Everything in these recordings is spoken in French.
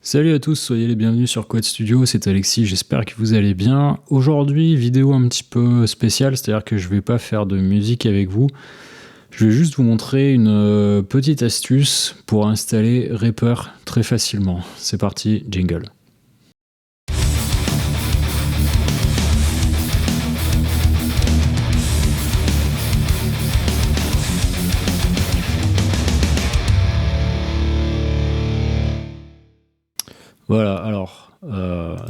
Salut à tous, soyez les bienvenus sur Quad Studio, c'est Alexis, j'espère que vous allez bien. Aujourd'hui, vidéo un petit peu spéciale, c'est-à-dire que je vais pas faire de musique avec vous. Je vais juste vous montrer une petite astuce pour installer Reaper très facilement. C'est parti, jingle. Voilà, alors,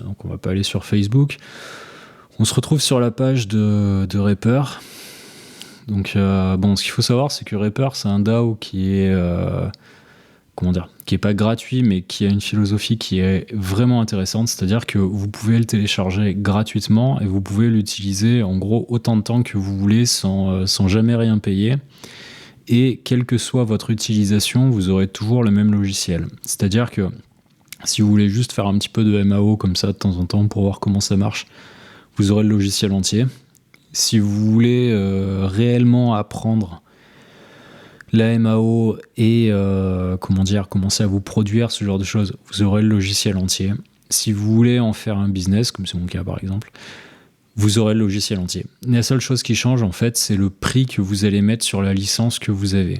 donc on va pas aller sur Facebook. On se retrouve sur la page de Reaper. Donc, bon, ce qu'il faut savoir, c'est que Reaper, c'est un DAO qui est, qui est pas gratuit, mais qui a une philosophie qui est vraiment intéressante. C'est-à-dire que vous pouvez le télécharger gratuitement et vous pouvez l'utiliser en gros autant de temps que vous voulez sans jamais rien payer. Et quelle que soit votre utilisation, vous aurez toujours le même logiciel. C'est-à-dire que si vous voulez juste faire un petit peu de MAO comme ça de temps en temps pour voir comment ça marche, vous aurez le logiciel entier. Si vous voulez réellement apprendre la MAO et commencer à vous produire ce genre de choses, vous aurez le logiciel entier. Si vous voulez en faire un business, comme c'est mon cas par exemple, vous aurez le logiciel entier. La seule chose qui change en fait, c'est le prix que vous allez mettre sur la licence que vous avez.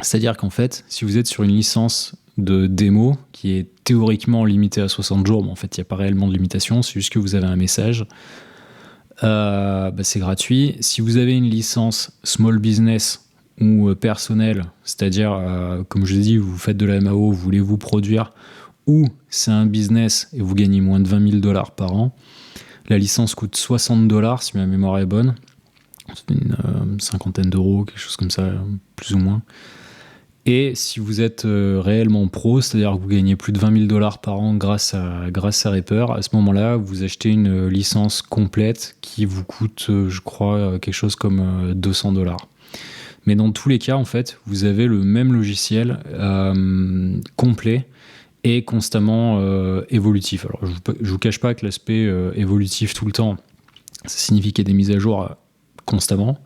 C'est-à-dire qu'en fait, si vous êtes sur une licence de démo qui est théoriquement limitée à 60 jours, mais en fait il n'y a pas réellement de limitation, c'est juste que vous avez un message, c'est gratuit. Si vous avez une licence small business ou personnelle, c'est-à-dire comme je l'ai dit, vous faites de la MAO, vous voulez vous produire, ou c'est un business et vous gagnez moins de 20 000 $ par an, la licence coûte 60 $ si ma mémoire est bonne, c'est une cinquantaine d'euros, quelque chose comme ça, plus ou moins. Et si vous êtes réellement pro, c'est-à-dire que vous gagnez plus de 20 000 $ par an grâce à Reaper, à ce moment-là, vous achetez une licence complète qui vous coûte, je crois, quelque chose comme 200 $. Mais dans tous les cas, en fait, vous avez le même logiciel complet et constamment évolutif. Alors, je vous cache pas que l'aspect évolutif tout le temps, ça signifie qu'il y a des mises à jour constamment.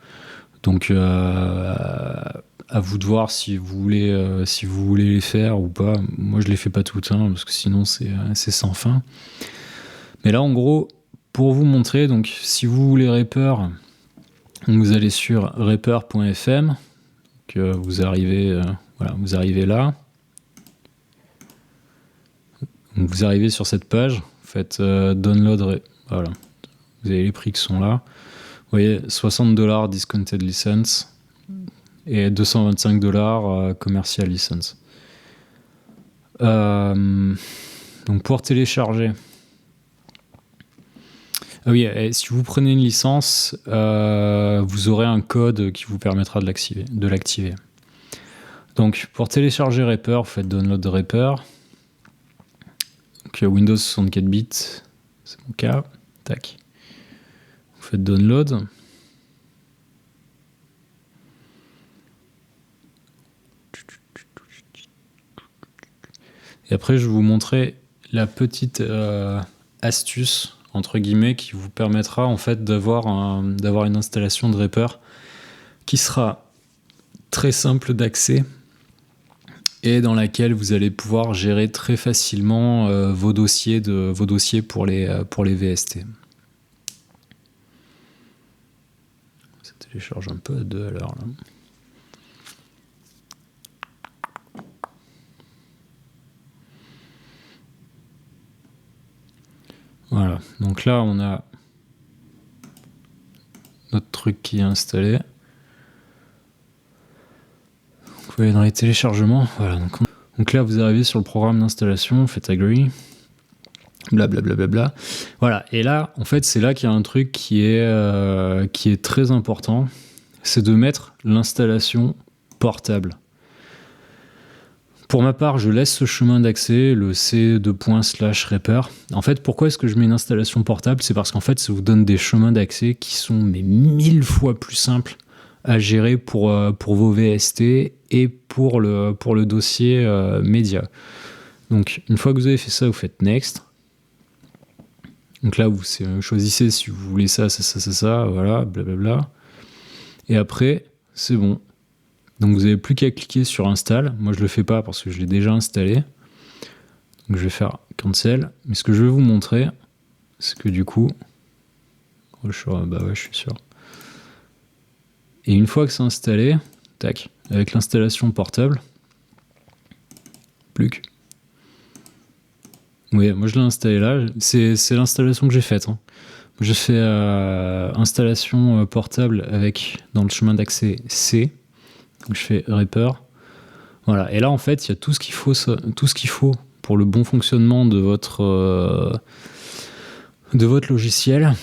Donc, à vous de voir si vous voulez les faire ou pas. Moi, je les fais pas toutes, hein, parce que sinon, c'est sans fin. Mais là, en gros, pour vous montrer, donc, si vous voulez Reaper, vous allez sur reaper.fm, vous arrivez là. Donc, vous arrivez sur cette page, vous faites download, voilà. Vous avez les prix qui sont là. Vous voyez, 60 $ discounted license et 225 $ commercial license. Donc pour télécharger, si vous prenez une licence, vous aurez un code qui vous permettra de l'activer. Donc pour télécharger Reaper, vous faites download de Reaper. Donc Windows 64 bits, c'est mon cas. Tac. Vous faites download. Et après, je vais vous montrer la petite astuce, entre guillemets, qui vous permettra en fait d'avoir une installation de Reaper qui sera très simple d'accès et dans laquelle vous allez pouvoir gérer très facilement vos dossiers pour les VST. Ça télécharge un peu à 2 à l'heure là. Voilà, donc là on a notre truc qui est installé. Vous voyez dans les téléchargements, voilà. Donc là vous arrivez sur le programme d'installation, faites agree, blablabla. Voilà, et là en fait c'est là qu'il y a un truc qui est très important, c'est de mettre l'installation portable. Pour ma part, je laisse ce chemin d'accès, le C2./Reaper. En fait, pourquoi est-ce que je mets une installation portable ? C'est parce qu'en fait, ça vous donne des chemins d'accès qui sont 1000 fois plus simples à gérer pour vos VST et pour le dossier média. Donc, une fois que vous avez fait ça, vous faites Next. Donc là, vous choisissez si vous voulez ça, voilà, blablabla. Et après, c'est bon. Donc vous n'avez plus qu'à cliquer sur Install. Moi je le fais pas parce que je l'ai déjà installé. Donc Donc je vais faire cancel. Mais ce que je vais vous montrer, c'est que du coup, je suis sûr. Et une fois que c'est installé, tac, avec l'installation portable, plus que. Oui, moi je l'ai installé là. C'est l'installation que j'ai faite. Hein. J'ai fait installation portable avec dans le chemin d'accès C. Donc je fais Reaper. Voilà. Et là en fait, il y a tout ce qu'il faut pour le bon fonctionnement de votre logiciel.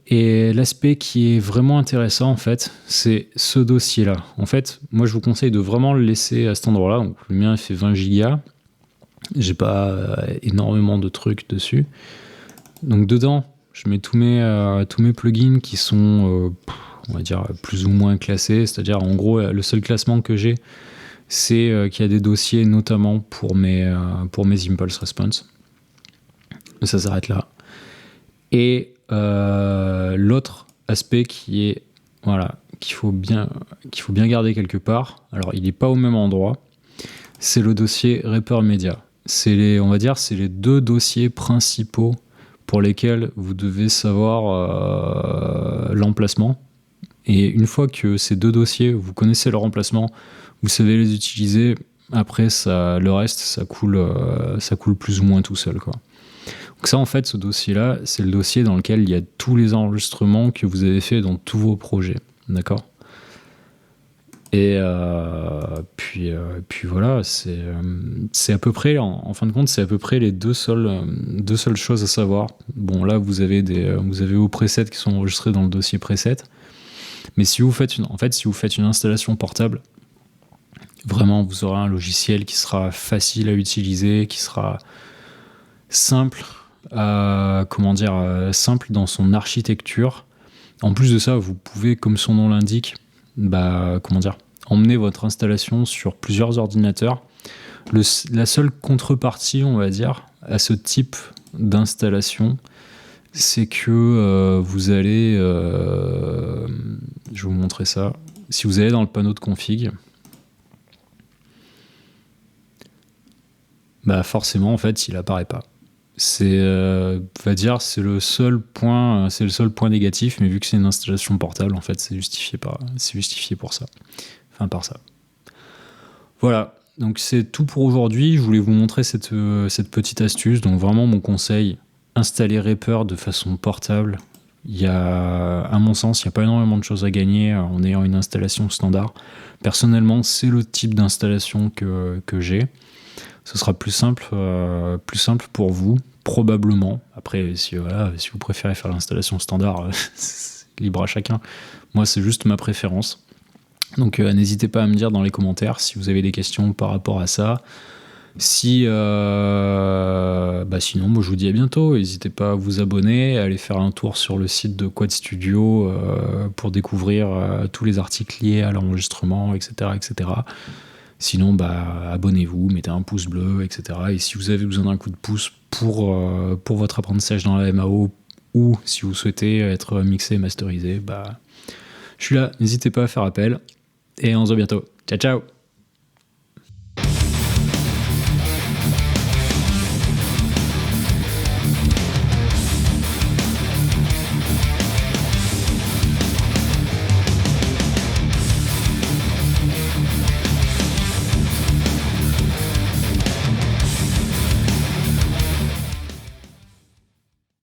Et l'aspect qui est vraiment intéressant en fait, c'est ce dossier-là. En fait, moi je vous conseille de vraiment le laisser à cet endroit-là. Donc le mien il fait 20 gigas. J'ai pas énormément de trucs dessus. Donc dedans, je mets tous mes plugins qui sont, on va dire, plus ou moins classés. C'est-à-dire, en gros, le seul classement que j'ai, c'est qu'il y a des dossiers, notamment pour mes Impulse Response. Ça s'arrête là. Et l'autre aspect qui est, voilà, qu'il faut bien garder quelque part. Alors, il n'est pas au même endroit. C'est le dossier Reaper Media. C'est les deux dossiers principaux pour lesquels vous devez savoir l'emplacement. Et une fois que ces deux dossiers, vous connaissez leur emplacement, vous savez les utiliser, après, le reste, ça coule plus ou moins tout seul, quoi. Donc ça, en fait, ce dossier-là, c'est le dossier dans lequel il y a tous les enregistrements que vous avez fait dans tous vos projets. D'accord ? Et puis voilà, c'est à peu près, en fin de compte, c'est à peu près les deux seules choses à savoir. Bon, là, vous avez vos presets qui sont enregistrés dans le dossier preset. Mais si vous faites une installation portable, vraiment, vous aurez un logiciel qui sera facile à utiliser, qui sera simple, simple dans son architecture. En plus de ça, vous pouvez, comme son nom l'indique, emmener votre installation sur plusieurs ordinateurs. La seule contrepartie, on va dire, à ce type d'installation, c'est que vous allez... je vais vous montrer ça. Si vous allez dans le panneau de config, forcément, en fait, il apparaît pas. C'est le seul point négatif, mais vu que c'est une installation portable, en fait, c'est justifié pour ça. Enfin, par ça. Voilà. Donc, c'est tout pour aujourd'hui. Je voulais vous montrer cette petite astuce. Donc, vraiment, mon conseil, installer Reaper de façon portable. À mon sens, il n'y a pas énormément de choses à gagner en ayant une installation standard. Personnellement, c'est le type d'installation que j'ai. Ce sera plus simple pour vous, probablement. Après, si vous préférez faire l'installation standard, c'est libre à chacun. Moi, c'est juste ma préférence. Donc, n'hésitez pas à me dire dans les commentaires si vous avez des questions par rapport à ça. Sinon, moi, je vous dis à bientôt. N'hésitez pas à vous abonner, à aller faire un tour sur le site de Quad Studio pour découvrir tous les articles liés à l'enregistrement, etc., etc. Sinon, abonnez-vous, mettez un pouce bleu, etc. Et si vous avez besoin d'un coup de pouce pour votre apprentissage dans la MAO, ou si vous souhaitez être mixé et masterisé, je suis là. N'hésitez pas à faire appel. Et on se voit bientôt. Ciao, ciao!